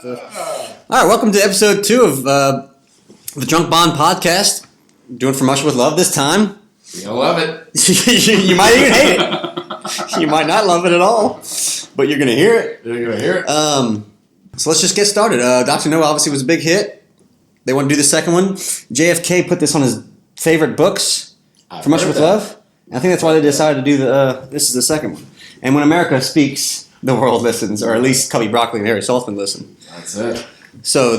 All right, welcome to episode 2 of the Drunk Bond podcast. Doing From Russia with Love this time. You'll love it. You might even hate it. You might not love it at all, but you're going to hear it. You're going to hear it. So let's just get started. Dr. No obviously was a big hit. They want to do the second one. JFK put this on his favorite books, From Russia with Love. I think that's why they decided to do this is the second one. And when America speaks, the world listens, or at least Cubby Broccoli and Harry Saltzman listen. That's it. So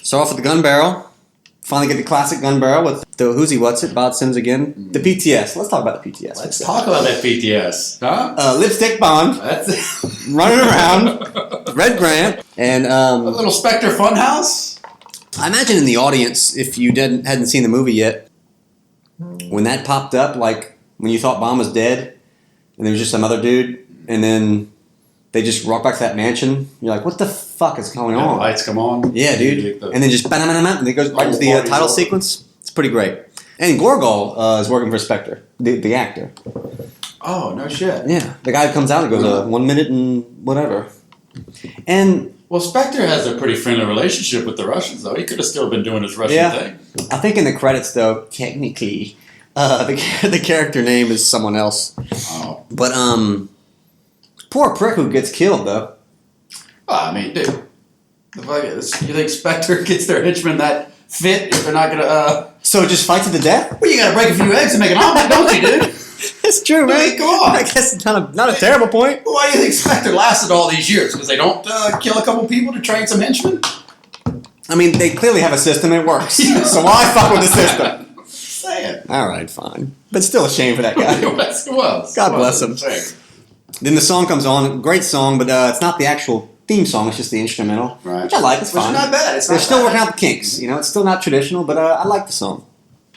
start off with the gun barrel. Finally get the classic gun barrel with the Who's He What's It, Bob Sims again. The PTS. Let's talk about the PTS. Let's talk about that PTS. Huh? Lipstick Bond. That's it. Running around. Red Grant. And a little Spectre Funhouse. I imagine in the audience, if you hadn't seen the movie yet, when that popped up, like when you thought Bond was dead, and there was just some other dude, and then they just walk back to that mansion. You're like, what the fuck is going on? The lights come on. Yeah, dude. And then just and it goes right into the title sequence. It's pretty great. And Gorgol is working for Spectre, the actor. Oh, no shit. Yeah. The guy comes out and goes, 1 minute and whatever. And well, Spectre has a pretty friendly relationship with the Russians, though. He could have still been doing his Russian thing. I think in the credits, though, technically, the character name is someone else. Oh. But, poor prick who gets killed, though. Well, I mean, dude. You think Spectre gets their henchmen that fit if they're not going to... So it just fights to the death? Well, you got to break a few eggs and make an omelet, don't you, dude? It's true, man. I mean, come on. I guess it's not a terrible point. Well, why do you think Spectre lasted all these years? Because they don't kill a couple people to train some henchmen? I mean, they clearly have a system. It works. So why fuck with the system? Saying. All right, fine. But still a shame for that guy. It was. God bless him. Then the song comes on. Great song, but it's not the actual theme song. It's just the instrumental, right. Which I like. It's fine. Which is not bad. They're still working out the kinks. You know, it's still not traditional, but I like the song.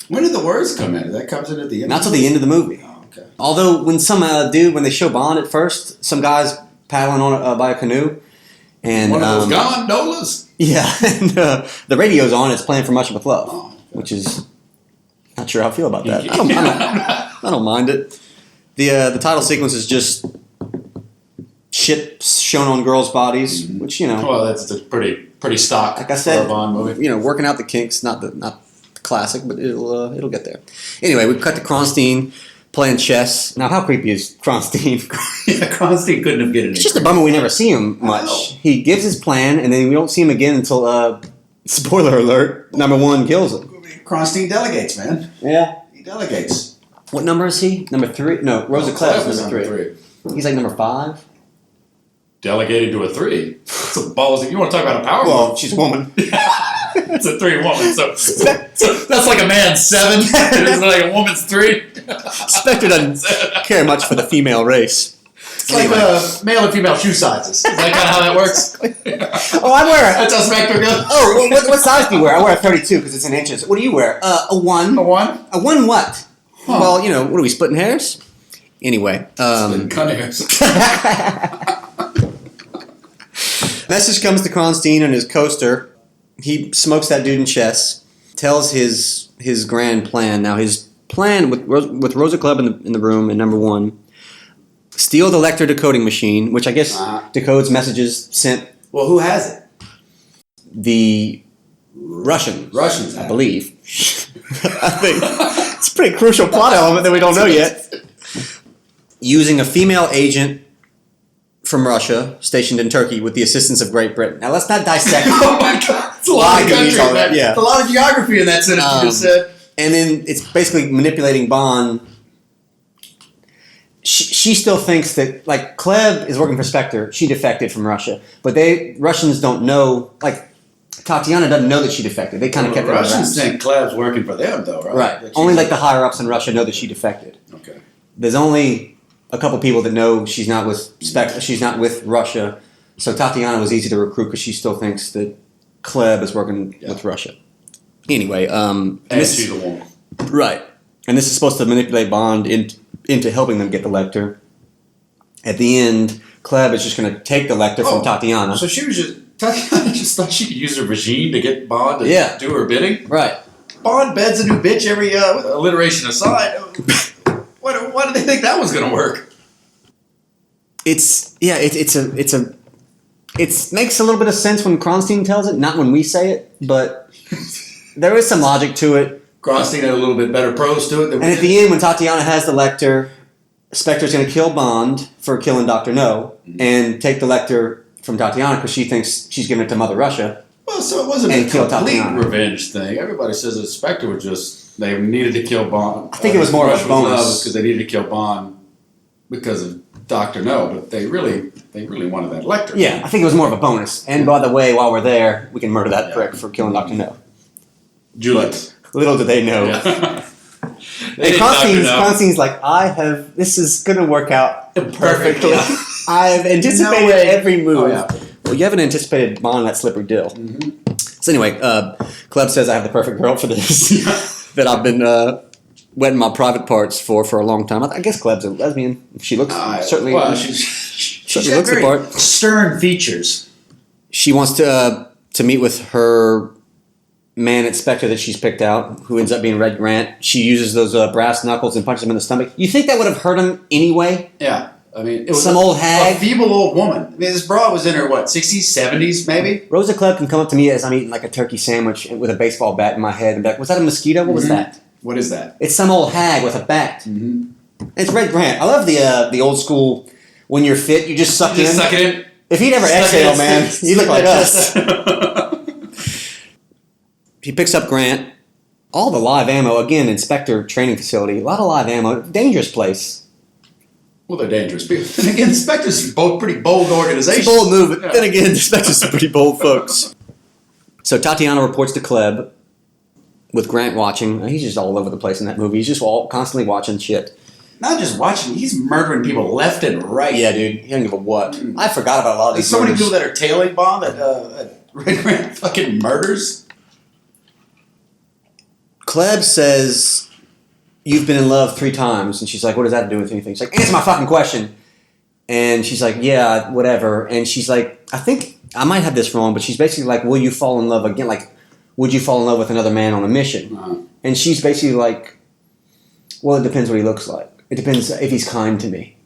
When did the words come in? That comes in at the end? Not till the end of the movie. Oh, okay. Although when some dude, when they show Bond at first, some guy's paddling on by a canoe. And, one of those gondolas? Yeah, and the radio's on. It's playing From Russia with Love, okay. Which is not sure how I feel about that. I don't mind it. The title sequence is just shit shown on girls' bodies, which Well, that's a pretty stock. Like I said, for a Bond movie. Working out the kinks, not the classic, but it'll get there. Anyway, we cut to Kronstein playing chess. Now, how creepy is Kronstein? Yeah, Kronstein couldn't have gotten it. It's just a bummer we never see him much. He gives his plan, and then we don't see him again until, spoiler alert, number 1 kills him. Kronstein delegates, man. Yeah. He delegates. What number is he? Number 3? No, Rosa Klebb is number 3. He's like number 5. Delegated to a 3. It's a ballsy. You want to talk about a power move? She's a woman. It's a 3 woman, so that's like a man's 7. It's like a woman's 3. Spectre doesn't care much for the female race. It's like male and female shoe sizes. Is that kind of how that works? Oh, I wear That's how Spectre goes. Oh, what size do you wear? I wear a 32 because it's in inches. What do you wear? A 1. A 1? A 1 what? Huh. Well, what are we, splitting hairs? Anyway. Cutting hairs. Message comes to Kronstein and his coaster. He smokes that dude in chess, tells his grand plan. Now, his plan with Rosa Klebb in the room in number 1, steal the Lecter decoding machine, which I guess decodes messages sent. Well, who has it? The Russians, I believe. I think it's a pretty crucial plot element that we don't know yet. Using a female agent from Russia, stationed in Turkey, with the assistance of Great Britain. Now, let's not dissect. Oh my God, it's a lot of countries, man. Yeah. It's a lot of geography in that sentence you just said. And then it's basically manipulating Bond. She still thinks that, like, Klebb is working for Spectre. She defected from Russia. But Russians don't know, like, Tatiana doesn't know that she defected. They kind of kept it on wraps. Russians think Klebb's working for them, though, right? Right. Only, like, the higher-ups in Russia know that she defected. Okay. There's only a couple people that know she's not with Spectre. She's not with Russia. So Tatiana was easy to recruit because she still thinks that Klebb is working with Russia. Anyway, and she's a woman. Right. And this is supposed to manipulate Bond into helping them get the Lecter. At the end, Klebb is just going to take the Lecter from Tatiana. So Tatiana just thought she could use her regime to get Bond to do her bidding? Right. Bond beds a new bitch every, alliteration aside. Why did they think that was going to work? It's it makes a little bit of sense when Kronstein tells it, not when we say it, but there is some logic to it. Kronstein had a little bit better prose to it than we And at did. the end, when Tatiana has the Lecter, Spectre's going to kill Bond for killing Dr. No and take the Lecter from Tatiana because she thinks she's giving it to Mother Russia. Well, so it wasn't And a kill complete Tatiana. revenge thing. Everybody says that Spectre was just, they needed to kill Bond. I think it was more of a bonus. Because they needed to kill Bond because of Dr. No, but they really wanted that Lecter. Yeah, I think it was more of a bonus. And by the way, while we're there, we can murder that Yeah. prick for killing Dr. No. Julius. Little did they know. Yeah. And Kronstein's like, this is going to work out perfectly. I've anticipated No way. every move. Oh, yeah. Well, you haven't anticipated Bond that slippery deal. Mm-hmm. So anyway, Kleb says I have the perfect girl for this that I've been wetting my private parts for a long time. I guess Kleb's a lesbian. She looks certainly. Well, she she's looks the very part. stern features. She wants to meet with her man at Spectre that she's picked out, who ends up being Red Grant. She uses those brass knuckles and punches him in the stomach. You think that would have hurt him anyway? Yeah. I mean, it was Some old hag? a feeble old woman. I mean, this broad was in her, 60s, 70s, maybe? Rosa Klebb can come up to me as I'm eating like a turkey sandwich with a baseball bat in my head and be like, was that a mosquito? What was that? What is that? It's some old hag with a bat. Mm-hmm. It's Red Grant. I love the old school, when you're fit, you just suck in. Just suck it in. If he'd ever Suck it exhale, in. man, you look like us. He picks up Grant. All the live ammo, again, Inspector training facility, a lot of live ammo, dangerous place. Well, they're dangerous people. And again, Spectre's both pretty bold It's organizations. a bold move, but Yeah. then again, Inspector's some pretty bold folks. So Tatiana reports to Klebb with Grant watching. He's just all over the place in that movie. He's just constantly watching shit. Not just watching, he's murdering people left and right. Yeah, dude, he doesn't give a what. I forgot about a lot of There's these so many murders. people that are tailing Bond that Red Grant fucking murders. Klebb says, you've been in love 3 times. And she's like, what does that have to do with anything? She's like, answer my fucking question. And she's like, yeah, whatever. And she's like, I think, I might have this wrong, but she's basically like, will you fall in love again? Like, would you fall in love with another man on a mission? Uh-huh. And she's basically like, well, it depends what he looks like. It depends if he's kind to me.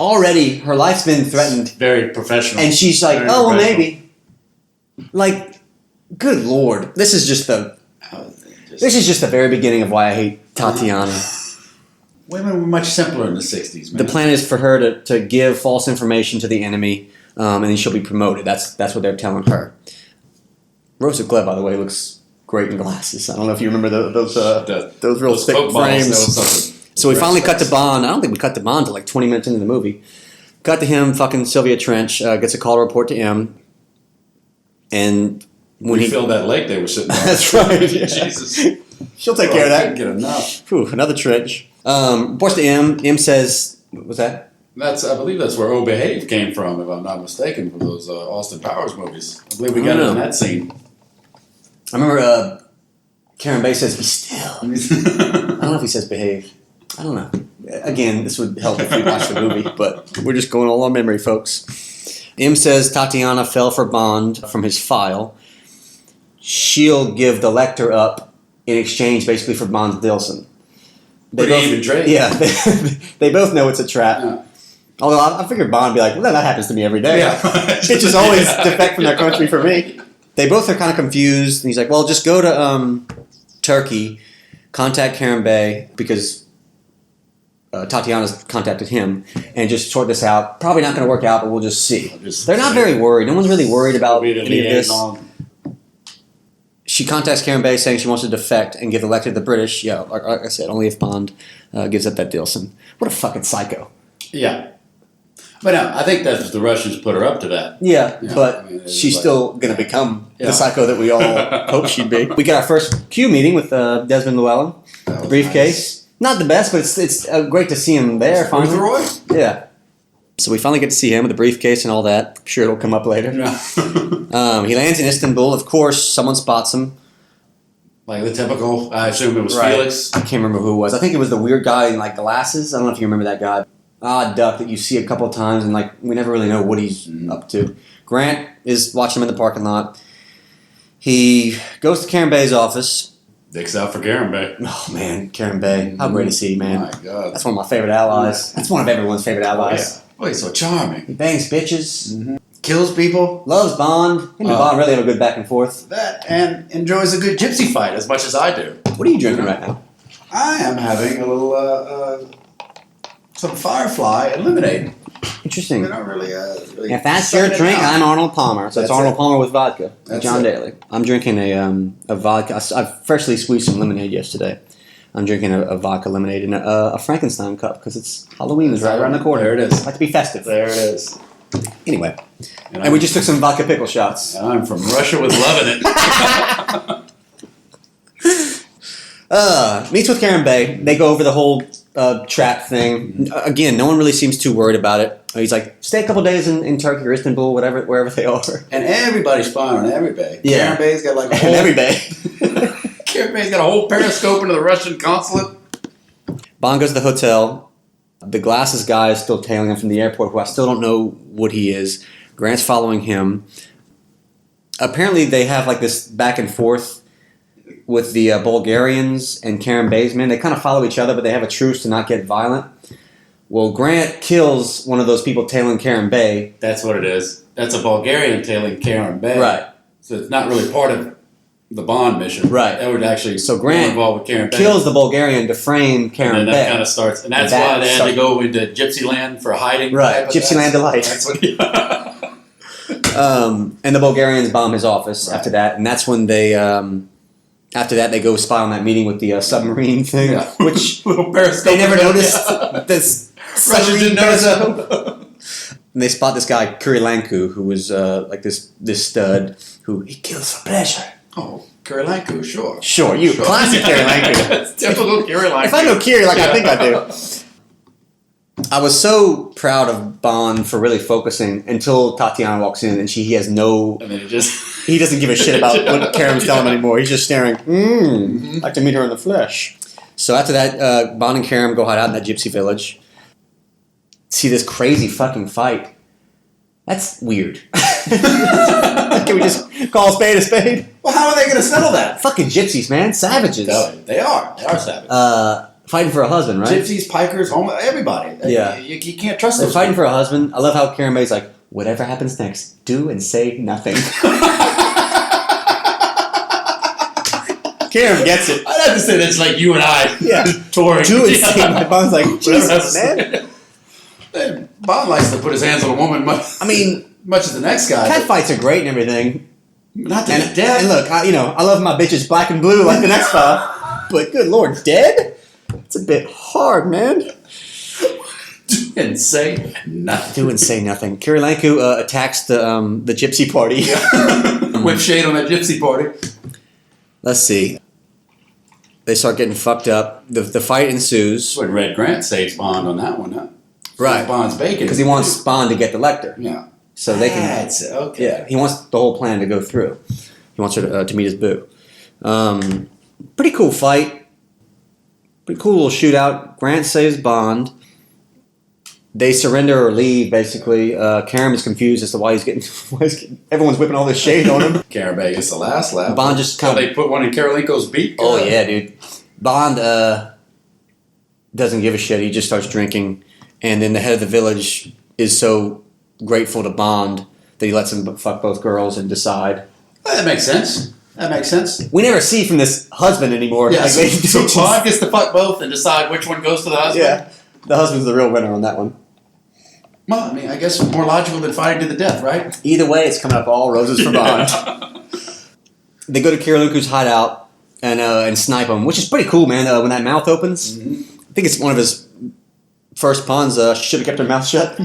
Already, her life's been threatened. Very professional. And she's like, Very oh, well, professional. maybe. Like, good Lord. This is just the very beginning of why I hate Tatiana. Women were much simpler in the 60s, man. The plan is for her to give false information to the enemy, and then she'll be promoted. That's what they're telling her. Rosa Klebb, by the way, looks great in glasses. I don't know if you remember those real thick Coke bottles, frames. that was something. So we finally cut to Bond. I don't think we cut to Bond till like 20 minutes into the movie. Cut to him, fucking Sylvia Trench, gets a call to report to M. And when We filled that lake they were sitting on. That's right, yeah. Jesus. She'll take care of I couldn't that. get enough. Whew, another trench. Reports to M. M says, what was that? I believe that's where Oh Behave came from, if I'm not mistaken, from those Austin Powers movies. I believe we I got it don't in know. that scene. I remember Karen Bay says, be still. I don't know if he says behave. I don't know. Again, this would help if we watched the movie, but we're just going all on memory, folks. M says Tatiana fell for Bond from his file. She'll give the Lecter up in exchange, basically, for Bond's Dilson. Pretty even trade. Yeah, they both know it's a trap. Yeah. Although I figured Bond would be like, well, that happens to me every day. Yeah. Bitches always defect from their country for me. They both are kind of confused. And he's like, well, just go to Turkey, contact Karen Bay, because Tatiana's contacted him, and just sort this out. Probably not going to work out, but we'll just see. They're not very worried. No one's really worried about any of this. She contacts Karen Bay saying she wants to defect and give the Lecter to the British. Yeah, like I said, only if Bond gives up that Dilson. What a fucking psycho. Yeah. But no, I think that the Russians put her up to that. Yeah, Yeah, but I mean, it's she's like- still going to become Yeah. the psycho that we all hope she'd be. We got our first Q meeting with Desmond Llewellyn. That The was briefcase. Not the best, but it's great to see him there. nice. Finally. Ruth Roy? Yeah. So we finally get to see him with the briefcase and all that. I'm sure it'll come up later. Yeah. He lands in Istanbul. Of course, someone spots him. Like the typical, I assume it was Right. Felix. I can't remember who it was. I think it was the weird guy in like glasses. I don't know if you remember that guy. Odd duck that you see a couple of times and like we never really know what he's up to. Grant is watching him in the parking lot. He goes to Karen Bay's office. Dicks out for Karen Bay. Oh man, Karen Bay. How great is he, man? My God. That's one of my favorite allies. That's one of everyone's favorite allies. Oh, he's so charming. He bangs bitches. kills people. Loves Bond. Him and Bond really have a good back and forth. That and enjoys a good gypsy fight as much as I do. What are you drinking right now? I am having a little some Firefly and lemonade. Interesting. You know, really. If that's your drink, I'm Arnold Palmer. So it's Arnold Palmer with vodka. That's John it. Daly. I'm drinking a vodka. I freshly squeezed some lemonade yesterday. I'm drinking a vodka lemonade in a Frankenstein cup because it's Halloween is right around the corner. There it is. Like to be festive. There it is. Anyway, and we just took some vodka pickle shots. And I'm from Russia with loving it. Meets with Karen Bay. They go over the whole trap thing. Again, no one really seems too worried about it. He's like, stay a couple days in Turkey or Istanbul, wherever they are. And everybody's spying on every bay. Yeah. Karen Bay's got like a And whole, every bay. Karen Bay's got a whole periscope into the Russian consulate. Bond goes to the hotel. The glasses guy is still tailing him from the airport, who I still don't know what he is. Grant's following him. Apparently, they have like this back and forth with the Bulgarians and Karen Bay's men. They kind of follow each other, but they have a truce to not get violent. Well, Grant kills one of those people tailing Karen Bay. That's what it is. That's a Bulgarian tailing Karen Bay. Right. So it's not really part of the Bond mission. Right. That would actually So Grant be involved with Karen Bay. Kills the Bulgarian to frame Karen and then Bay. that kind of starts. And that's That why they had to go into Gypsy Land for hiding. Right, Gypsy Land Delight. That's what And the Bulgarians bomb his office Right. after that, and that's when they. After that, they go spy on that meeting with the submarine thing, Yeah. which little periscope. they never noticed. Yeah. This Russians didn't notice periscope. that. And they spot this guy Kurilenko, who was like this stud who he kills for pleasure. Oh, Kirilenko, sure. Sure, you classic Kurilenko. That's typical Kirilenko. If I know Kiri like I think I do. I was so proud of Bond for really focusing until Tatiana walks in and he has no. And then it just. He doesn't give a shit about what Karen's telling him anymore. He's just staring. I'd like to meet her in the flesh. So after that, Bond and Karen go hide out in that gypsy village. See this crazy fucking fight. That's weird. Can we just call a spade a spade? Well, how are they going to settle that? Fucking gypsies, man. Savages. No, they are. They are savage. Fighting for a husband, right? Gypsies, pikers, everybody. Yeah. You can't trust They're those fighting people. for a husband. I love how Karen May's like, whatever happens next, do and say nothing. Karen gets it. I'd have to say that's like you and I Yeah. touring. Do and say nothing. Bond's like, Jesus, man. man. Bond likes to put his hands on a woman much, I mean, much as the next guy. cat fights are great and everything. Not to And, the death. and look, I love my bitches black and blue like the next fella. But good lord, dead? It's a bit hard, man. And say nothing. Do and say nothing. Kirilenko attacks the gypsy party. Whip shade on that gypsy party. Let's see. They start getting fucked up. The fight ensues. That's when Red Grant saves Bond on that one, huh? Right. Bond's bacon. Because he wants Bond to get the Lecter. Yeah. So they can. That's it. Okay. Yeah, he wants the whole plan to go through. He wants her to meet his boo. Pretty cool fight. Pretty cool little shootout. Grant saves Bond. They surrender or leave, basically. Karen is confused as to why he's getting everyone's whipping all this shade on him. Karen Bay gets the last lap. Bond just So kind of. they put one in Kirilenko's beak. Oh, yeah, dude. Bond doesn't give a shit. He just starts drinking. And then the head of the village is so grateful to Bond that he lets him fuck both girls and decide. That makes sense. That makes sense. We never see from this husband anymore. Yeah, Like, so, they so just- Bond gets to fuck both and decide which one goes to the husband? Yeah, the husband's the real winner on that one. Well, I mean, I guess more logical than fighting to the death, right? Either way, it's coming up all roses for Bond. They go to Kirilenko's hideout and snipe him, which is pretty cool, man. When that mouth opens, Mm-hmm. I think it's one of his first puns. Should have kept her mouth shut,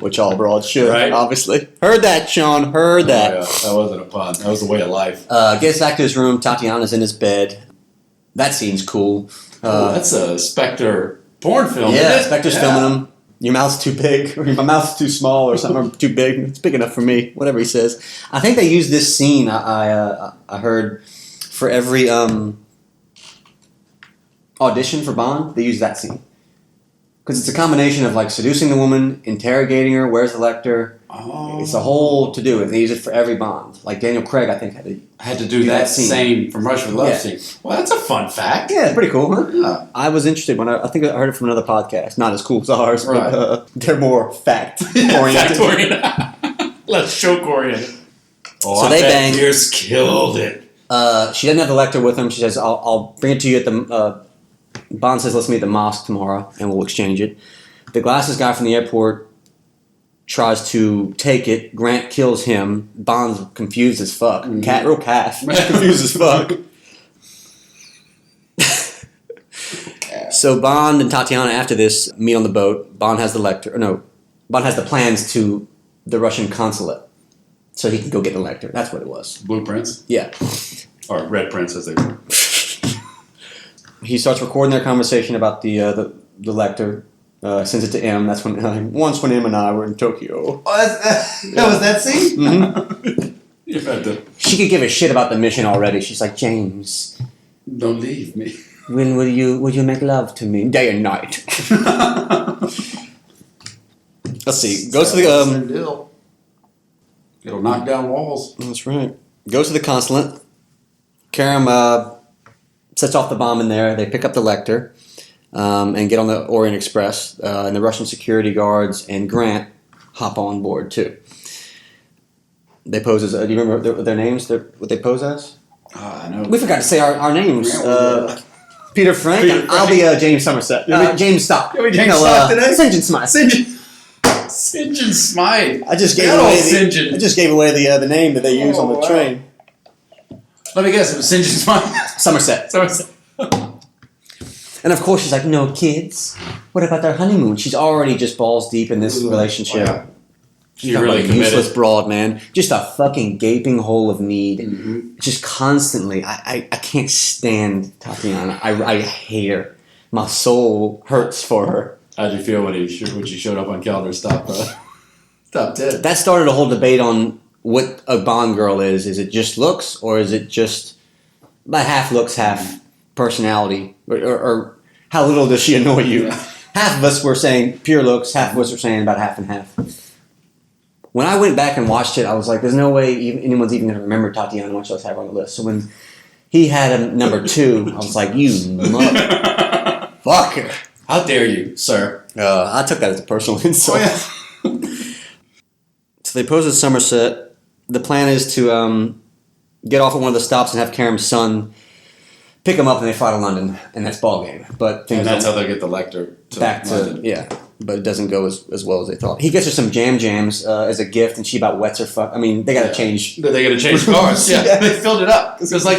which all broads should, Right. obviously. Heard that, Sean. Heard that. Oh, yeah. That wasn't a pun. That was the way of life. Gets back to his room. Tatiana's in his bed. That scene's cool. That's a Spectre porn film. Yeah, isn't it? Spectre's filming him. Your mouth's too big, or my mouth's too small, or something, or too big. It's big enough for me. Whatever he says. I think they use this scene. I heard for every audition for Bond, they use that scene because it's a combination of like seducing the woman, interrogating her. Where's the Lecter? Oh. It's a whole to do. They use it for every Bond. Like Daniel Craig, I think had to do that scene. same from Rush with Love Yeah. scene. Well, that's a fun fact. Yeah, it's pretty cool, huh? Yeah. I was interested when I think I heard it from another podcast. Not as cool as ours, Right. but they're more fact Fact oriented. oriented. Let's show Corey it. Oh, So I they bet bang. Pierce killed it. She doesn't have the lector with him. She says, I'll bring it to you at the... Bond says, let's meet at the mosque tomorrow, and we'll exchange it. The glasses guy from the airport tries to take it. Grant kills him. Bond's confused as fuck. Real calf. Confused as fuck. So Bond and Tatiana, after this, meet on the boat. Bond has the lector. Bond has the plans to the Russian consulate, so he can go get the lector. That's what it was. Blueprints? Yeah. Or red prints, as they were. He starts recording their conversation about the lector. Sends it to M. That's when once when M and I were in Tokyo. Oh, that was that scene? Mm-hmm. You had to... She could give a shit about the mission already. She's like, James, Don't leave me. when will you make love to me? Day and night. Let's see. Goes to the deal. It'll knock down walls. That's right. Goes to the consulate. Karam sets off the bomb in there. They pick up the lector and get on the Orient Express. And the Russian security guards and Grant hop on board too. They pose as. Do you remember their names? What they pose as? I know. We forgot to say our names. Peter Frank. Peter And I'll be James Somerset. James Stock. You'll be James Stock today? St. John Smythe. St. John Smythe. I just gave Good away old St. John. I just gave away the name that they use on the wow. train. Let me guess, it was St. John Smythe. Somerset. And of course she's like, no kids. What about their honeymoon? She's already just balls deep in this relationship. Wow. She's You're really committed. useless broad, man. Just a fucking gaping hole of need. Mm-hmm. Just constantly. I can't stand Tatiana. I hate her. My soul hurts for her. How'd you feel when she showed up on Calder's top 10? That started a whole debate on what a Bond girl is. Is it just looks, or is it just half looks, half personality? Or how little does she annoy you? Yeah. Half of us were saying pure looks, half of us were saying about half and half. When I went back and watched it, I was like, there's no way anyone's even going to remember Tatiana, much less have her on the list. So when he had him number 2, I was like, you motherfucker. How dare you, sir? I took that as a personal insult. So they pose at Somerset. The plan is to get off at one of the stops and have Karam's son pick him up, and they fly to London, and that's ball game. But And that's how they get the lector back London. but it doesn't go as well as they thought. He gets her some jams as a gift, and she about wets her fuck. I mean, they got to change. They got to change cars. Yeah, they filled it up. It's like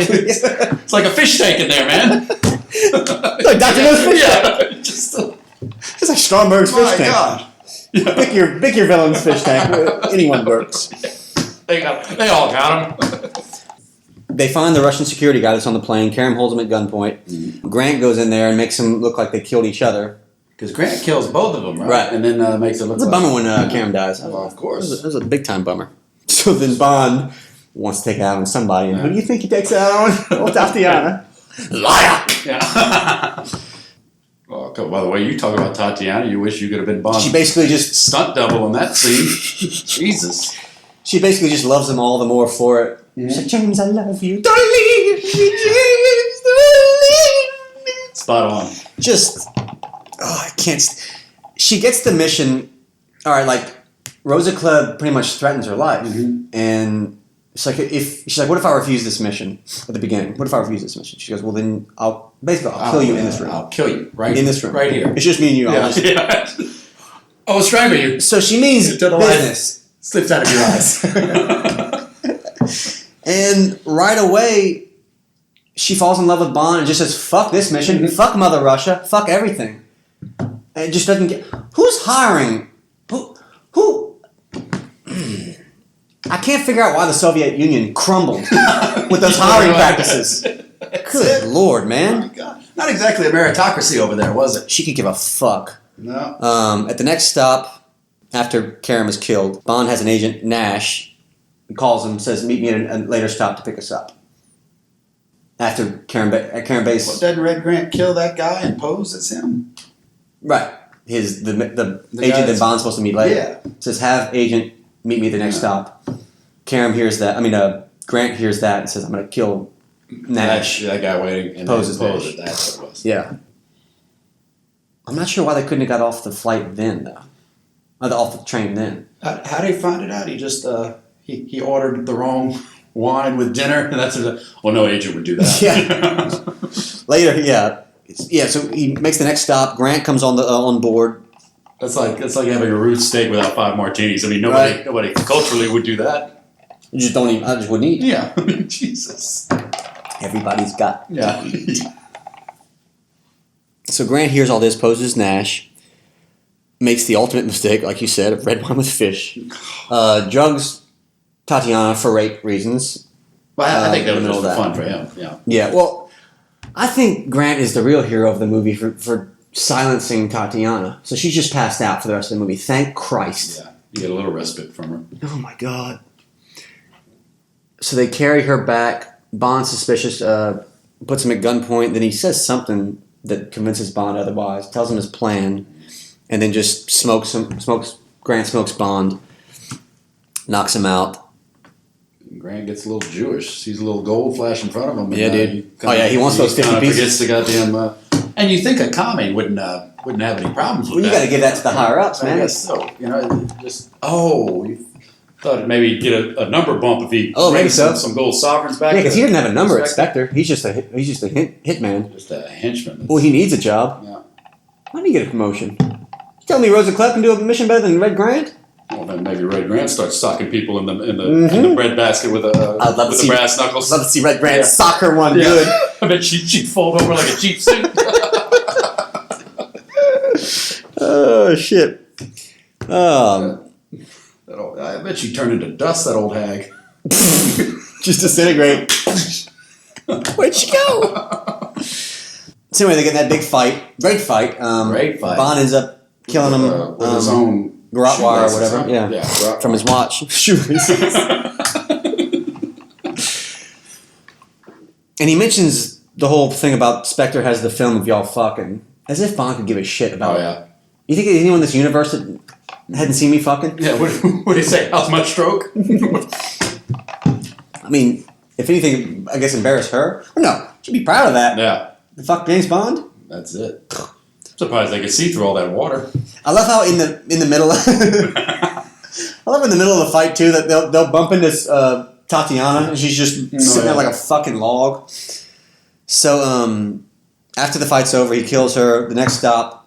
a fish tank in there, man. Like Dr. No's fish tank. It's like Stromberg's fish tank. God. Yeah. Pick your villain's fish tank. Anyone works. They all got him. They find the Russian security guy that's on the plane. Karam holds him at gunpoint. Mm-hmm. Grant goes in there and makes him look like they killed each other. Because Grant kills both of them, right? Right. And then makes it look It's a like... bummer when Karam dies. Well, of course. It was a big time bummer. So then Bond wants to take it out on somebody. And who do you think he takes it out on? Well, Tatiana. Liar! Yeah. Oh, by the way, you talk about Tatiana, you wish you could have been Bond. She basically just Stunt double in that scene. Jesus. She basically just loves him all the more for it. Yeah. She's like, James, I love you. Don't leave me, James. Don't leave me. Spot on. Just, I can't. She gets the mission. All right, like Rosa Klebb pretty much threatens her life, and it's like she's like, what if I refuse this mission at the beginning? What if I refuse this mission? She goes, well then I'll kill you in this room. I'll kill you right in this room, right here. It's just me and you. Yeah. I'll strangle you. So she means To the business. Slips out of your eyes. And right away, she falls in love with Bond and just says, fuck this mission, fuck Mother Russia, fuck everything. And it just doesn't get... Who's hiring? Who? I can't figure out why the Soviet Union crumbled with those hiring practices. Good Lord, man. Oh my God. Not exactly a meritocracy over there, was it? She could give a fuck. No. At the next stop, after Karam is killed, Bond has an agent, Nash. He calls him, says, meet me at a later stop to pick us up. After Karam Base... Well, doesn't Red Grant kill that guy and pose as him? Right. The guy agent that Bond's supposed to meet later. Yeah. Says, have agent meet me at the next stop. Karam hears that. Grant hears that and says, I'm going to kill Nash. That guy waiting and Poses pose Nash. it. That's what it was. Yeah. I'm not sure why they couldn't have got off the flight then, though. Off the train then. How did he find it out? He just he ordered the wrong wine with dinner, and that's it. Well, no agent would do that. Yeah. Later, yeah. So he makes the next stop. Grant comes on board. That's like having a root steak without 5 martinis. I mean, nobody culturally would do that. You just don't even. I just wouldn't eat. Yeah, Jesus. Everybody's got. Yeah. So Grant hears all this, poses Nash, makes the ultimate mistake, like you said, of red wine with fish, drugs Tatiana for rape reasons. Well, I think that was in the just middle of fun for him. Yeah. Yeah. Well, I think Grant is the real hero of the movie for silencing Tatiana. So she's just passed out for the rest of the movie. Thank Christ. Yeah. You get a little respite from her. Oh my God. So they carry her back. Bond's suspicious. Puts him at gunpoint. Then he says something that convinces Bond otherwise. Tells him his plan, and then just smokes Grant smokes Bond. Knocks him out. Grant gets a little Jewish. Sees a little gold flash in front of him. Yeah, dude. He wants those 50 pieces. Forgets the goddamn. And you think a commie wouldn't have any problems with Well, you that? got to give that to the higher ups, man. I guess so. Just you thought maybe get a number bump if he maybe so. some gold sovereigns back. Yeah, because he didn't have a number at Spectre. Spectre. He's just a hitman. Just a henchman. Well, he needs a job. Yeah. Why did he get a promotion? You tell me Rosa Klepp can do a mission better than Red Grant? Well, then maybe Red Grant starts socking people in the bread basket with the brass knuckles. I'd love to see Red Grant sock her one good. I bet she'd fold over like a cheap suit. Oh shit. I bet she'd turn into dust, that old hag. Just disintegrate. Where'd she go? So anyway, they get in that big fight. Great fight. Great fight. Bond ends up killing him with his own garrote wire or shoelaces, whatever. huh? Yeah. From his watch. Shoelaces. And he mentions the whole thing about Spectre has the film of y'all fucking. As if Bond could give a shit about it. You think there's anyone in this universe that hadn't seen me fucking? Yeah, what did he say? How's my stroke? I mean, if anything, I guess embarrass her. No, she'd be proud of that. Yeah. The fuck James Bond? That's it. Surprised they could see through all that water. I love how in the middle I love in the middle of the fight too that they'll bump into Tatiana and she's just sitting there like a fucking log. So after the fight's over, he kills her. The next stop,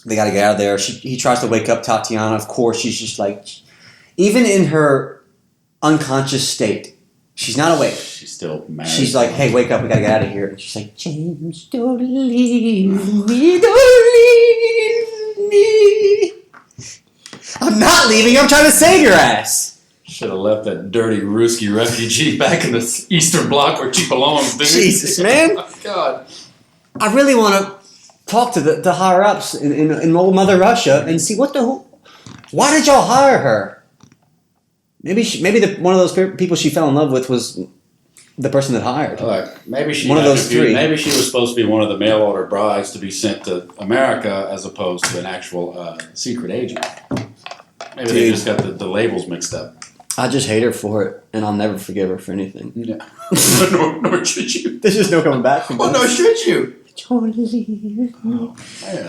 they got to get out of there. He tries to wake up Tatiana. Of course, she's just like, even in her unconscious state, she's not awake. She's still mad. She's like, hey, wake up. We got to get out of here. And she's like, James, don't leave me. Don't leave me. I'm not leaving. I'm trying to save your ass. Should have left that dirty Ruski refugee back in the Eastern Bloc where she belongs, dude. Jesus, man. Oh, God. I really want to talk to the higher ups in old Mother Russia and see why did y'all hire her? Maybe one of those people she fell in love with was the person that hired. Maybe she one of those three. Maybe she was supposed to be one of the mail order brides to be sent to America as opposed to an actual secret agent. Maybe they just got the labels mixed up. I just hate her for it, and I'll never forgive her for anything. Yeah. nor should you. There's just no coming back from Well, nor should you. Oh,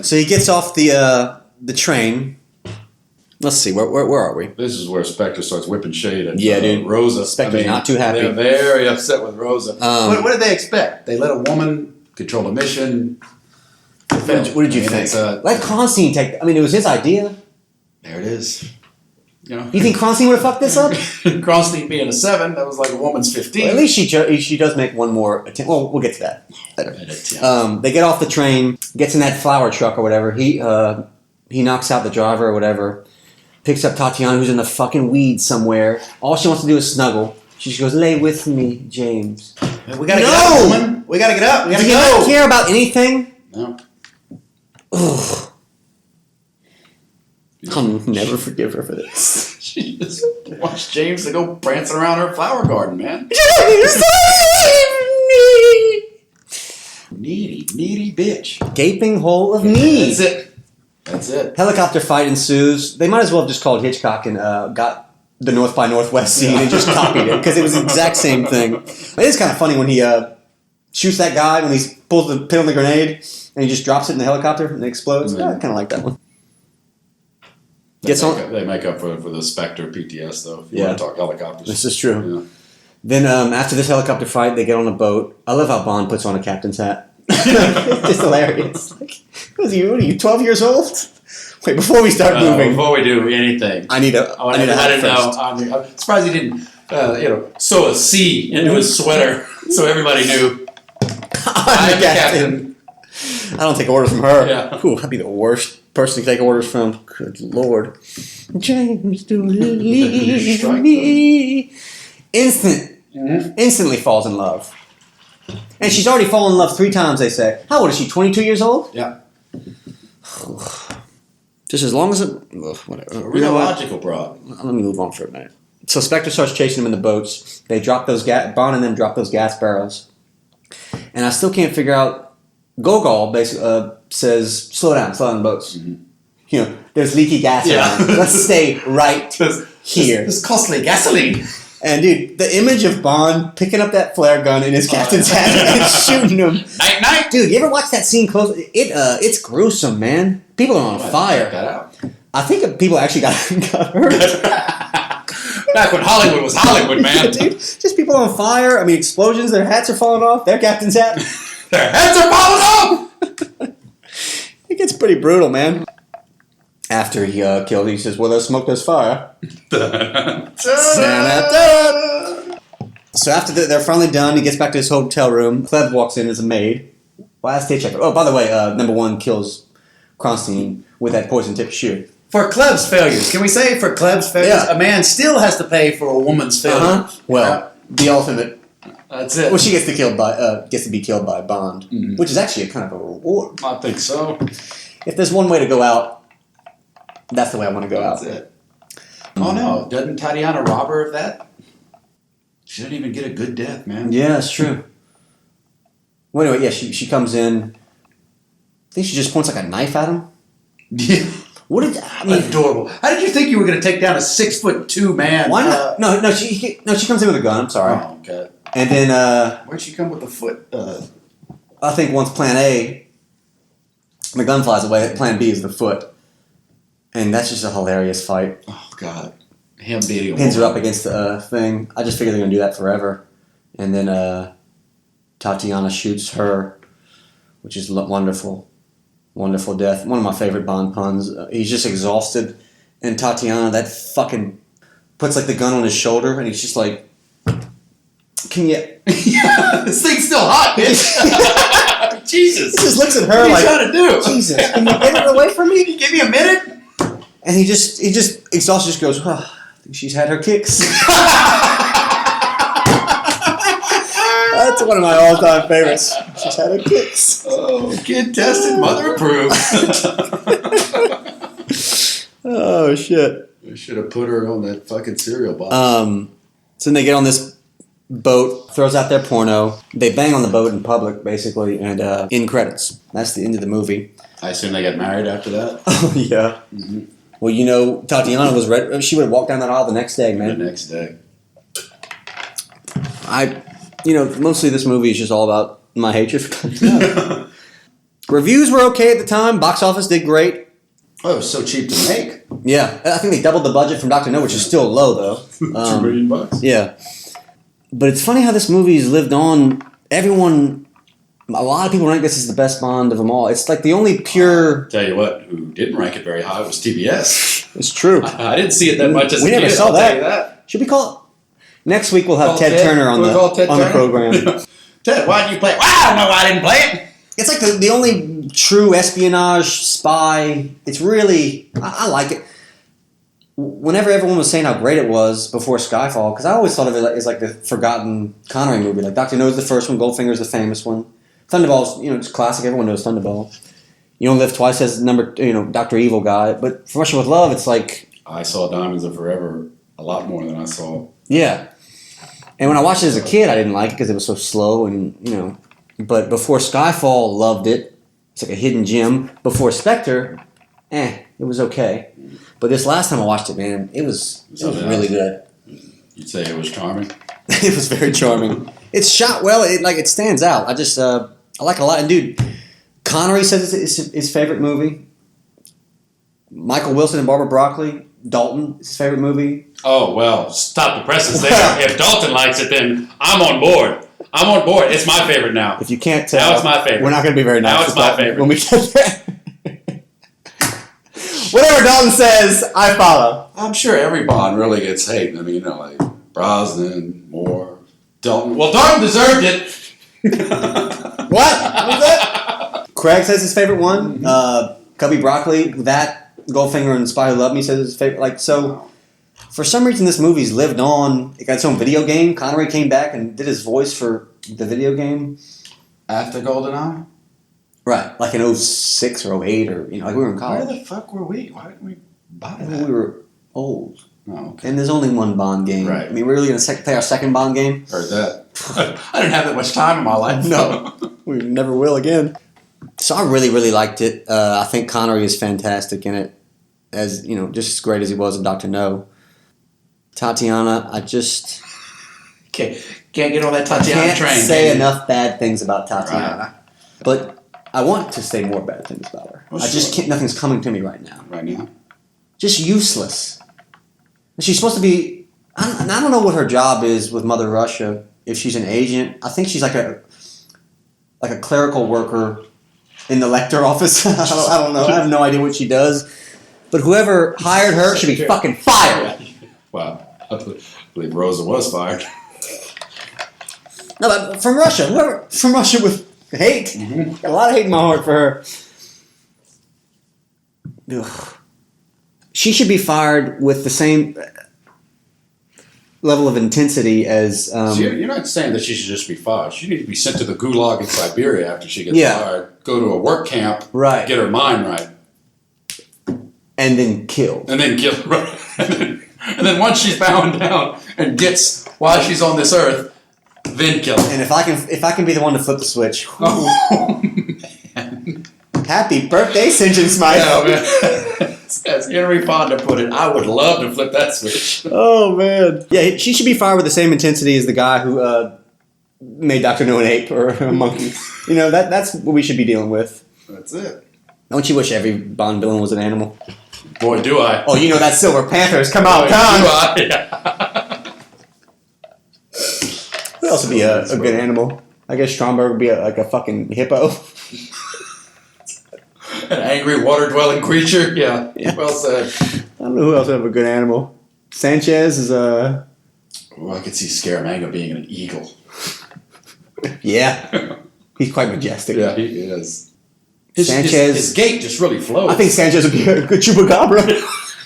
so he gets off the train. Let's see, where are we? This is where Spectre starts whipping shade at dude. Rosa. Spectre's not too happy. They're very upset with Rosa. What did they expect? They let a woman control a mission. What did you think? Let Constantine take. I mean, it was his idea. There it is. You think Constantine would have fucked this up? Constantine being a 7, that was like a woman's 15. Well, at least she does make one more attempt. Well, we'll get to that later. They get off the train, gets in that flower truck or whatever. He knocks out the driver or whatever. Picks up Tatiana, who's in the fucking weeds somewhere. All she wants to do is snuggle. She just goes, "Lay with me, James." We gotta get up, woman. We gotta get up. We gotta go. Do you not care about anything? No. Ugh. I'll never forgive her for this. She just wants James to go prancing around her flower garden, man. James, save me! Needy bitch. Gaping hole of need. That's it. Helicopter fight ensues. They might as well have just called Hitchcock and got the North by Northwest scene and just copied it because it was the exact same thing. It is kind of funny when he shoots that guy when he pulls the pin on the grenade and he just drops it in the helicopter and it explodes. Mm-hmm. I kind of like that one. Gets on. They make up for the Spectre PTS though. If you Yeah. want to talk helicopters. This is true. Yeah. Then after this helicopter fight, they get on a boat. I love how Bond puts on a captain's hat. It's just hilarious. Like, what are you, 12 years old? Wait, before we start moving, Before we do anything, I need a I hat didn't first. know. I'm surprised he didn't, sew a C into his sweater so everybody knew. I'm the captain. I don't take orders from her. Yeah. Ooh, I'd be the worst person to take orders from. Good Lord. James, do leave Strike me. Instantly falls in love. And she's already fallen in love 3 times, they say. How old is she, 22 years old? Yeah. Just as long as it... Ugh, whatever. A real logical broad. Let me move on for a minute. So Spectre starts chasing them in the boats. They drop those Bond and them drop those gas barrels. And I still can't figure out... Gogol basically says, slow down the boats. Mm-hmm. You know, there's leaky gas Yeah. around. Let's stay right here. This costly gasoline. And dude, the image of Bond picking up that flare gun in his captain's hat and shooting him. Night, night. Dude, you ever watch that scene close? It's gruesome, man. People are on Check fire. that out. I think people actually got hurt. Back when Hollywood was Hollywood, man. Dude, just people on fire. I mean, explosions. Their hats are falling off. Their captain's hat. Their heads are falling off. It gets pretty brutal, man. After he killed, he says, "Well, there's smoke, there's fire." So after they're finally done, he gets back to his hotel room. Kleb walks in as a maid. Last day checker. Oh, by the way, number 1 kills Kronstein with that poison tip shoe. For Kleb's failures, can we say for Kleb's failures, Yeah. a man still has to pay for a woman's failures? Well, the ultimate. That's it. Well, she gets to be killed by Bond, Mhm. which is actually a kind of a reward. I think so. If there's one way to go out, that's the way I want to go That's out. it. Oh no! Doesn't Tatiana rob her of that? She didn't even get a good death, man. Yeah, that's true. Well, anyway, yeah, she comes in. I think she just points like a knife at him. Yeah. What did I mean? Adorable. How did you think you were going to take down a 6'2" man? Why not? No, she comes in with a gun. I'm sorry. Oh, okay. And then Where'd she come with the foot? I think once Plan A, the gun flies away. Plan B is the foot, and that's just a hilarious fight. Oh God. Him beating a Pins her woman. up against the thing. I just figured they're gonna do that forever, and then Tatiana shoots her, which is wonderful. Wonderful death. One of my favorite Bond puns. He's just exhausted, and Tatiana, that fucking, puts like the gun on his shoulder, and he's just like, "Can you?" Yeah, this thing's still hot, bitch. Jesus. He just looks at What her are you like, trying to do? "Jesus, can you get it away from me?" Give me a minute. And he just exhausted, just goes, "Oh, I think she's had her kicks." That's one of my all-time favorites. She's had her kicks. Oh, kid tested, mother approved. Oh shit. We should have put her on that fucking cereal box. So then they get on this boat, throws out their porno. They bang on the boat in public, basically, and in credits. That's the end of the movie. I assume they got married after that. Oh yeah. Mm-hmm. Well, you know, Tatiana was ready. She would have walked down that aisle the next day, The man. next day. Mostly this movie is just all about my hatred for Tatiana. Reviews were okay at the time. Box office did great. Oh, it was so cheap to make. Yeah, I think they doubled the budget from Dr. No, which is still low though. $2 million. Yeah, but it's funny how this movie's lived on. A lot of people rank this as the best Bond of them all. It's like the only pure. Tell you what, who didn't rank it very high was TBS. It's true. I didn't see it that much as We a never kid, saw I'll that. tell you that. Should we call it? Next week we'll have Call Ted Turner on We'll call Ted the Turner? program. Ted, why didn't you play it? Well, I don't know why I didn't play it. It's like the only true espionage spy. It's really I like it. Whenever everyone was saying how great it was before Skyfall, because I always thought of it as like the forgotten Connery movie. Like Dr. No's the first one, Goldfinger's the famous one. Thunderball's it's classic. Everyone knows Thunderball. You Only Live Twice as Dr. Evil guy. But For Russia with Love, it's like I saw Diamonds Are Forever a lot more than I saw. yeah. And when I watched it as a kid, I didn't like it because it was so slow and But before Skyfall, loved it. It's like a hidden gem. Before Spectre, it was okay. But this last time I watched it, man, it was really good. You'd say it was charming. It was very charming. It's shot well. It stands out. I just I like it a lot. And dude, Connery says it's his favorite movie. Michael Wilson and Barbara Broccoli. Dalton, his favorite movie. Oh, well, stop the presses there. If Dalton likes it, then I'm on board. I'm on board. It's my favorite now. If you can't tell, Now it's my favorite. We're not going to be very nice. Now it's to my Dalton favorite. when we get there. Whatever Dalton says, I follow. I'm sure every Bond really gets hate. I mean, you know, like Brosnan, Moore, Dalton. Well, Dalton deserved it. What? What was that? Craig says his favorite one. Cubby Broccoli, that Goldfinger and Spy Who Loved Me says his favorite. Like, so for some reason, this movie's lived on. It got its own video game. Connery came back and did his voice for the video game After GoldenEye? right, like in 06 or 08 or like we were in Where college. the fuck were we? Why didn't we buy I think that? we were old, Oh, okay. and there's only one Bond game. Right. I mean, we're really gonna play our second Bond game. Heard that. I didn't have that much time in my life. No. We never will again. So I really, really liked it. I think Connery is fantastic in it, as just as great as he was in Doctor No. Tatiana, I just Can't get on that Tatiana can't train. say can you? enough bad things about Tatiana. But I want to say more bad things about her. Well, I just sure. can't. Nothing's coming to me right now. Right now? Just useless. She's supposed to be. I don't know what her job is with Mother Russia. If she's an agent, I think she's like a clerical worker in the Lecter office. I don't know. I have no idea what she does. But whoever hired her should be fucking fired. Wow. I believe Rosa was fired. No, but from Russia. Whoever from Russia with hate. Mm-hmm. Got a lot of hate in my heart for her. Ugh. She should be fired with the same level of intensity as. So you're not saying that she should just be fired. She needs to be sent to the gulag in Siberia after she gets Yeah. fired. Go to a work camp. Right. Get her mind right. And then killed. And then kill her. Right. And then once she's bound down and gets while she's on this earth, then kill her. And if I can be the one to flip the switch, Oh, man. happy birthday, St. John Smythe. Yeah, man. As Henry Fonda put it, I would love to flip that switch. Oh man. Yeah, she should be fired with the same intensity as the guy who made Dr. No an ape or a monkey. That's what we should be dealing with. That's it. Don't you wish every Bond villain was an animal? Boy, do I. Oh, that Silver Panther's come out, Boy, Con. do I. Who else would be a good animal? I guess Stromberg would be like a fucking hippo. An angry water-dwelling creature. Yeah. Well said. I don't know who else would have a good animal. Sanchez is a... Oh, I could see Scaramanga being an eagle. Yeah. He's quite majestic. Yeah, he is. Sanchez... His gait just really flows. I think Sanchez would be a good chupacabra.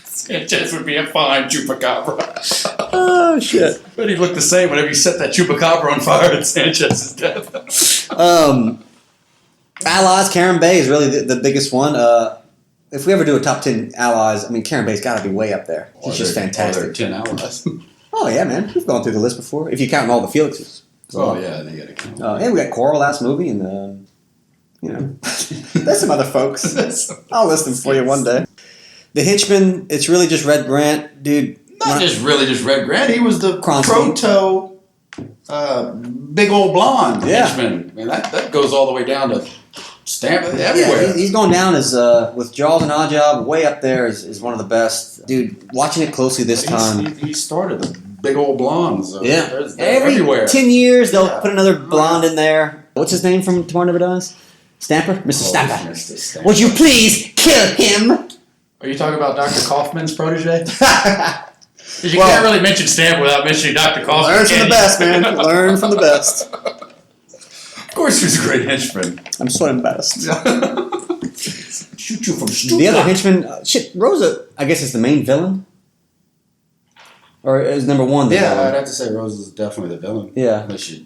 Sanchez would be a fine chupacabra. Oh, shit. But he'd look the same whenever you set that chupacabra on fire at Sanchez's death. Allies, Karen Bay is really the biggest one. If we ever do a top 10 allies, I mean, Karen Bay's got to be way up there. She's just fantastic. 10 allies. Oh, yeah, man. We've gone through the list before, if you count all the Felixes. Oh, yeah, they got to count. Yeah, we got Coral last movie, and, there's some other folks. I'll list them for you one day. The Henchman, it's really just Red Grant. Dude. Not just Red Grant. He was the Kronstein. proto big old blonde Yeah. henchman. I mean, that goes all the way down to Stamp everywhere. Yeah, he's going down as, with Jaws and Oddjob, way up there is one of the best. Dude, watching it closely this time. He started the big old blondes. Yeah. They're everywhere. 10 years, they'll Yeah. put another blonde in there. What's his name from Tomorrow Never Dies? Stamper? Mr. Stamper. Mr. Stamper. Would you please kill him? Are you talking about Dr. Kaufman's protege? Because you Well- can't really mention Stamper without mentioning Dr. Kaufman. Learn from the best, man. Learn from the best. Of course, he was a great henchman. I'm so embarrassed. Shoot you from The other henchman, Rosa, I guess is the main villain? Or is number one the Yeah, I'd villain? have to say Rose is definitely the villain. Yeah. Unless you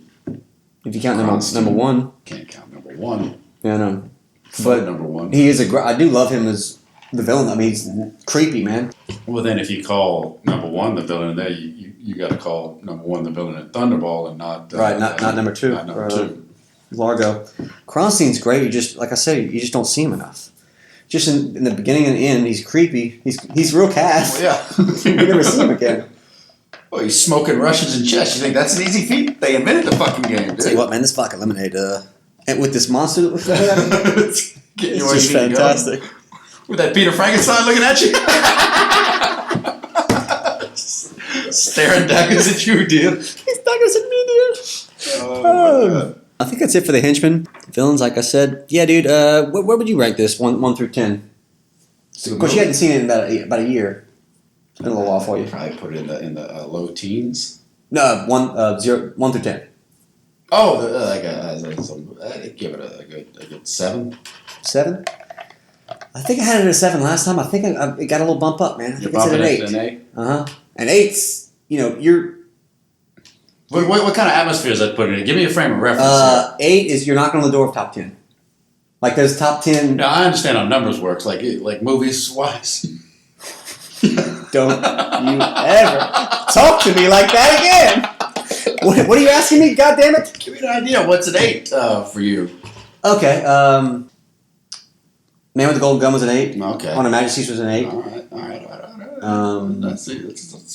If you count number one. can't count number one. Yeah, I know. But But number one. he is I do love him as the villain. I mean, he's creepy, man. Well, then if you call number one the villain, there you got to call number one the villain at Thunderball and not Right, not number two. Not number Right. two. Largo. Kronstein's great. You just, like I said, you just don't see him enough. Just in the beginning and end, he's creepy. He's real cast. Yeah. You never see him again. Well, he's smoking Russians in chess. You think that's an easy feat? They invented the fucking game, dude. Tell you what, man, this vodka lemonade, and with this monster, Get you it's where just you need to go. fantastic. With that Peter Frankenstein looking at you? Staring daggers at you, dude. He's daggers at me, dude. Oh, I think that's it for the Henchman. Villains, like I said. Yeah, dude, where would you rank this, 1 through 10? Of course, you hadn't seen it in about a year. It's been a little while for you. Probably put it in the low teens. No, 1 through 10. Oh, I'd give it a good 7. 7? I think I had it at a 7 last time. I think it got a little bump up, man. I think it's at an 8. An 8? Uh-huh. And 8's, you're... What kind of atmosphere is that putting in? Give me a frame of reference. 8 is you're knocking on the door of top 10. Like those top 10... Now, I understand how numbers works, like movies-wise. Don't you ever talk to me like that again. What are you asking me? God damn it! Give me an idea. What's an 8 for you? Okay. Man with the Golden Gun was an 8. Okay. On Her Majesty's was an 8. All right. That's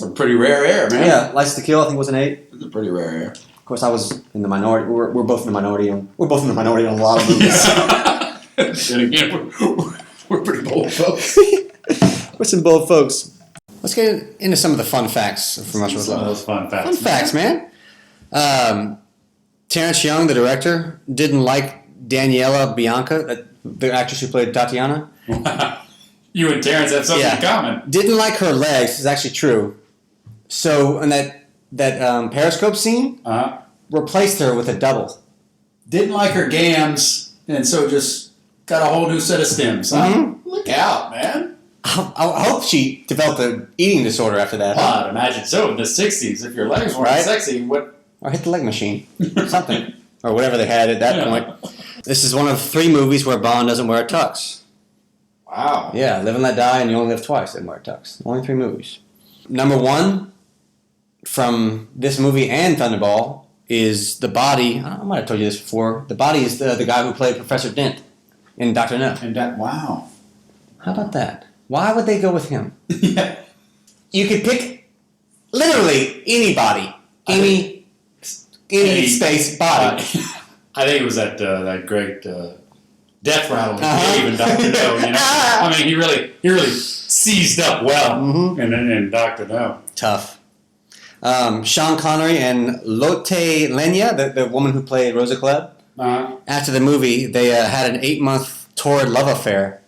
a pretty rare air, man. Yeah. License to Kill I think was an 8. It's a pretty rare air. Of course, I was in the minority. We're both in the minority. We're both in the minority on a lot of movies. Then again, we're pretty bold folks. We're some bold folks. Let's get into some of the fun facts from Russia with Some of Love. those fun facts. Fun facts, man. Terrence Young, the director, didn't like Daniela Bianca, the actress who played Tatiana. You and Terrence have something in common. Didn't like her legs. It's actually true. So in that Periscope scene, replaced her with a double. Didn't like her gams, and so just got a whole new set of stems. Huh? Mm-hmm. Look out, man. I hope she developed an eating disorder after that. Well, I'd imagine so. In the 60s, if your legs weren't sexy, what? Or hit the leg machine. Something. Or whatever they had at that point. This is one of 3 movies where Bond doesn't wear a tux. Wow. Yeah, Live and Let Die and You Only Live Twice didn't wear a tux. Only 3 movies. Number 1 from this movie and Thunderball is the body. I might have told you this before. The body is the guy who played Professor Dent in Dr. No. And that, wow. How about that? Why would they go with him? Yeah. You could pick literally anybody. Any space body. I think it was that great death rattle he gave in Dr. No. You know? I mean, he really seized up well in Dr. No. Tough. Sean Connery and Lotte Lenya, the woman who played Rosa Klebb, after the movie, they had an 8-month torrid love affair.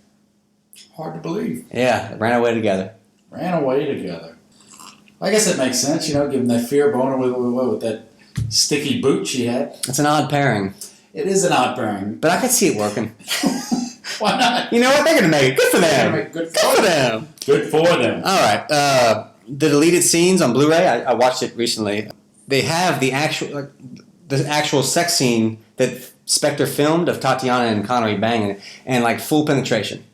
Hard to believe. Yeah, ran away together. Ran away together. I guess it makes sense, given that fear boner with that sticky boot she had. It's an odd pairing. It is an odd pairing. But I could see it working. Why not? You know what? They're going to make it. Good for them. Good for them. Good for them. All right. The deleted scenes on Blu-ray, I watched it recently. They have the actual sex scene that Spectre filmed of Tatiana and Connery banging and full penetration.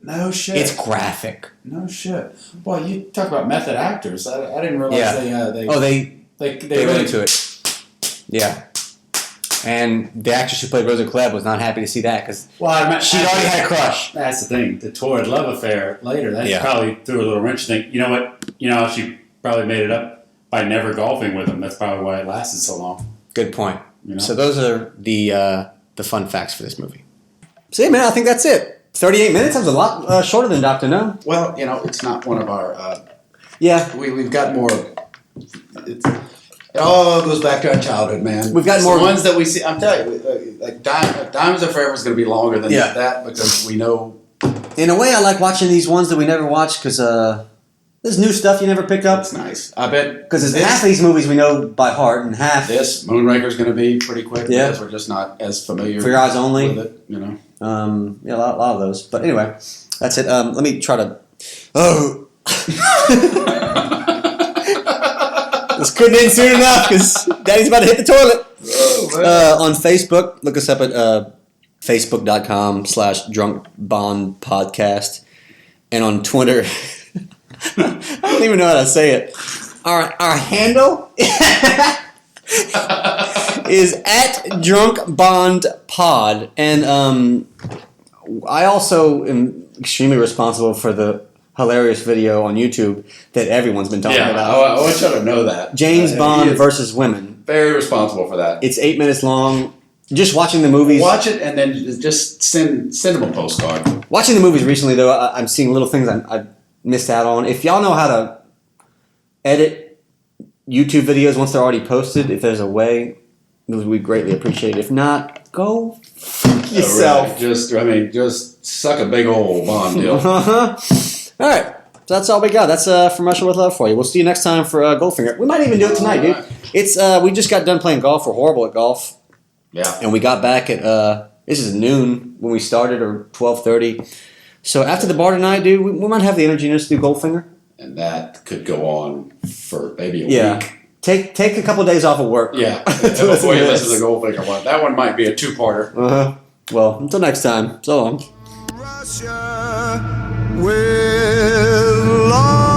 No shit. It's graphic. No shit. Well, you talk about method actors. I didn't realize they went into it. Yeah. And the actress who played Rosa Klebb was not happy to see that because she'd already had a crush. That's the thing. The torrid love affair later, that probably threw a little wrench thing. You know what? She probably made it up by never golfing with him. That's probably why it lasted so long. Good point. So those are the fun facts for this movie. So yeah, man, I think that's it. 38 minutes? That was a lot shorter than Dr. No. Well, it's not one of our... We've got more... It all goes back to our childhood, man. We've got more... The ones that we see... I'm telling you, Diamonds Are Forever is going to be longer than that because we know... In a way, I like watching these ones that we never watch because there's new stuff you never pick up. That's nice. I bet... Because half of these movies we know by heart and half... Moonraker's going to be pretty quick because we're just not as familiar For Your Eyes Only. with it, a lot of those. But anyway, that's it. Let me try to... Oh! This couldn't end soon enough because Daddy's about to hit the toilet. On Facebook, look us up at facebook.com/drunkbondpodcast. And on Twitter, I don't even know how to say it. Our handle is @drunkbondpod. And I also am extremely responsible for the hilarious video on YouTube that everyone's been talking about. I want you to know that. James Bond versus women. Very responsible for that. It's 8 minutes long. Just watching the movies. Watch it and then just send them a postcard. Watching the movies recently, though, I'm seeing little things I missed out on. If y'all know how to edit YouTube videos once they're already posted, if there's a way, we'd greatly appreciate it. If not, go fuck yourself. Really. Just suck a big old Bond deal. All right. So that's all we got. That's From Russia with Love for you. We'll see you next time for Goldfinger. We might even do it tonight, dude. It's we just got done playing golf. We're horrible at golf. Yeah. And we got back at this is noon when we started, or 12:30. So after the bar tonight, dude, we might have the energy to just do Goldfinger. And that could go on for maybe a week. Take a couple of days off of work. Yeah. Before you listen to the Goldfinger one. That one might be a two-parter. Well, until next time. So long. Russia with love.